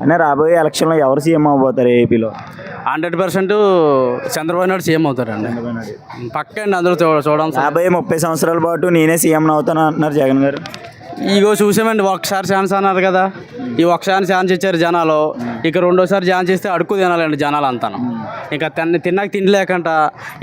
అంటే రాబోయే ఎలక్షన్లో ఎవరు సీఎం అవ్వబోతారు ఏపీలో? 100% చంద్రబాబు నాయుడు సీఎం అవుతారండి. పక్క అండి, అందరూ చూడడం. రాబోయే 30 సంవత్సరాల పాటు నేనే సీఎం అవుతాను అంటున్నారు జగన్ గారు. ఇగో చూసామండి, ఒకసారి ఛాన్స్ అన్నారు కదా, ఈ ఒకసారి ఛాన్స్ ఇచ్చారు జనాలు. ఇక రెండోసారి ఛాన్స్ ఇస్తే అడుక్కు తినాలండి జనాలు అంతాను. ఇక తిన్నాక తినలేకంట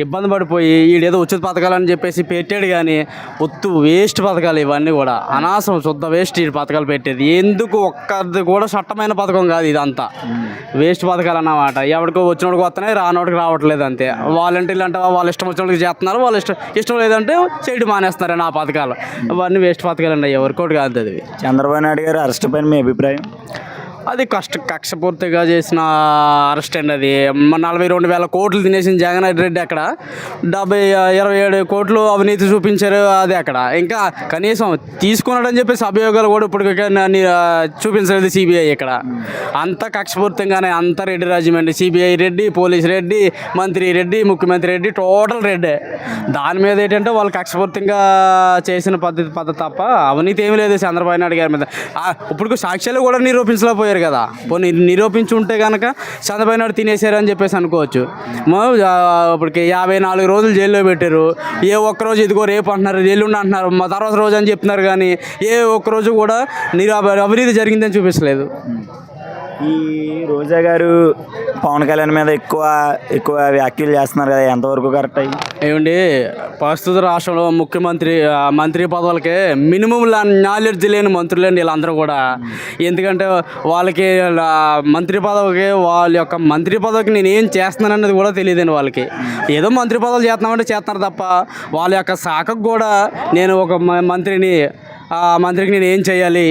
ఇబ్బంది పడిపోయి ఈడేదో ఉచిత పథకాలని చెప్పేసి పెట్టాడు, కానీ ఒత్తు వేస్ట్ పథకాలు ఇవన్నీ కూడా అనవసరం, శుద్ధ వేస్ట్ ఈ పథకాలు పెట్టేది. ఎందుకు ఒక్కది కూడా చట్టమైన పథకం కాదు, ఇదంతా వేస్ట్ పథకాలు అన్నమాట. ఎవరికో వచ్చినోడికి వస్తున్నాయి, రానోడికి రావట్లేదు అంతే. వాలంటీర్లు అంటే వాళ్ళ ఇష్టం వచ్చినోడికి చేస్తున్నారు, వాళ్ళ ఇష్టం లేదంటే చేయడం మానేస్తున్నారండి ఆ పథకాలు. అవన్నీ వేస్ట్ పథకాలు అండి, ఎవరికోటి కాదు అది. చంద్రబాబు నాయుడు గారు అరెస్ట్ పైన మీ అభిప్రాయం? అది కక్షపూర్తిగా చేసిన అరెస్ట్ అండి. అది 42,000 కోట్లు తినేసిన జగన్ రెడ్డి అక్కడ 27 కోట్లు అవినీతి చూపించారు, అది అక్కడ. ఇంకా కనీసం తీసుకున్నాడని చెప్పేసి అభియోగాలు కూడా ఇప్పుడు చూపించలేదు సిబిఐ. ఇక్కడ అంతా కక్షపూర్తిగానే, అంతా రెడ్డి రాజ్యం. సిబిఐ రెడ్డి, పోలీస్ రెడ్డి, మంత్రి రెడ్డి, ముఖ్యమంత్రి రెడ్డి, టోటల్ రెడ్డి. దాని మీద ఏంటంటే వాళ్ళు కక్షపూర్తిగా చేసిన పద్ధతి తప్ప అవినీతి ఏమీ లేదు చంద్రబాబు నాయుడు గారి మీద. ఇప్పుడు సాక్ష్యాలు కూడా నిరూపించలేకపోయారు కదా. పోనీ నిరూపించి ఉంటే కనుక చంద్రబాబు నాయుడు తినేశారు అని చెప్పేసి అనుకోవచ్చు. ఇప్పటికి 54 రోజులు జైల్లో పెట్టారు. ఏ ఒక్కరోజు ఇదిగో రేపు అంటున్నారు, ఎల్లుండి అంటున్నారు, తర్వాత రోజు అని చెప్తున్నారు, కానీ ఏ ఒక్కరోజు కూడా అవినీతి జరిగిందని చూపించలేదు. ఈ రోజా గారు పవన్ కళ్యాణ్ మీద ఎక్కువ వ్యాఖ్యలు చేస్తున్నారు కదా, ఎంతవరకు కరెక్ట్ అయ్యి? ఏమండి, ప్రస్తుత రాష్ట్రంలో మంత్రి పదవులకే మినిమం నాలెడ్జ్ లేని మంత్రులండి వీళ్ళందరూ కూడా. ఎందుకంటే వాళ్ళకి మంత్రి పదవికి నేను ఏం చేస్తున్నానన్నది కూడా తెలియదండి వాళ్ళకి. ఏదో మంత్రి పదవులు చేస్తున్నామంటే చేస్తున్నారు తప్ప వాళ్ళ యొక్క శాఖకు కూడా నేను ఒక మంత్రికి నేను ఏం చేయాలి,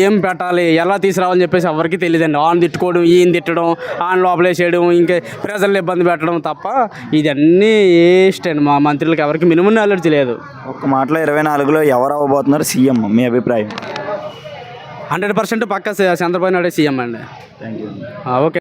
ఏం పెట్టాలి, ఎలా తీసుకురావాలని చెప్పేసి ఎవరికి తెలియదండి. ఆన్ తిట్టుకోవడం, ఈయన తిట్టడం, ఆన్ లోపలేసేయడం, ఇంకా ప్రజలను ఇబ్బంది పెట్టడం తప్ప ఇదన్నీ వేస్ట్ అండి. మా మంత్రులకు ఎవరికి మినిమం నాలెడ్జ్ లేదు. ఒక్క మాటలో 24లో ఎవరు అవ్వబోతున్నారు సీఎం మీ అభిప్రాయం? 100% పక్కా చంద్రబాబు నాయుడు సీఎం అండి. Thank you. ఓకే.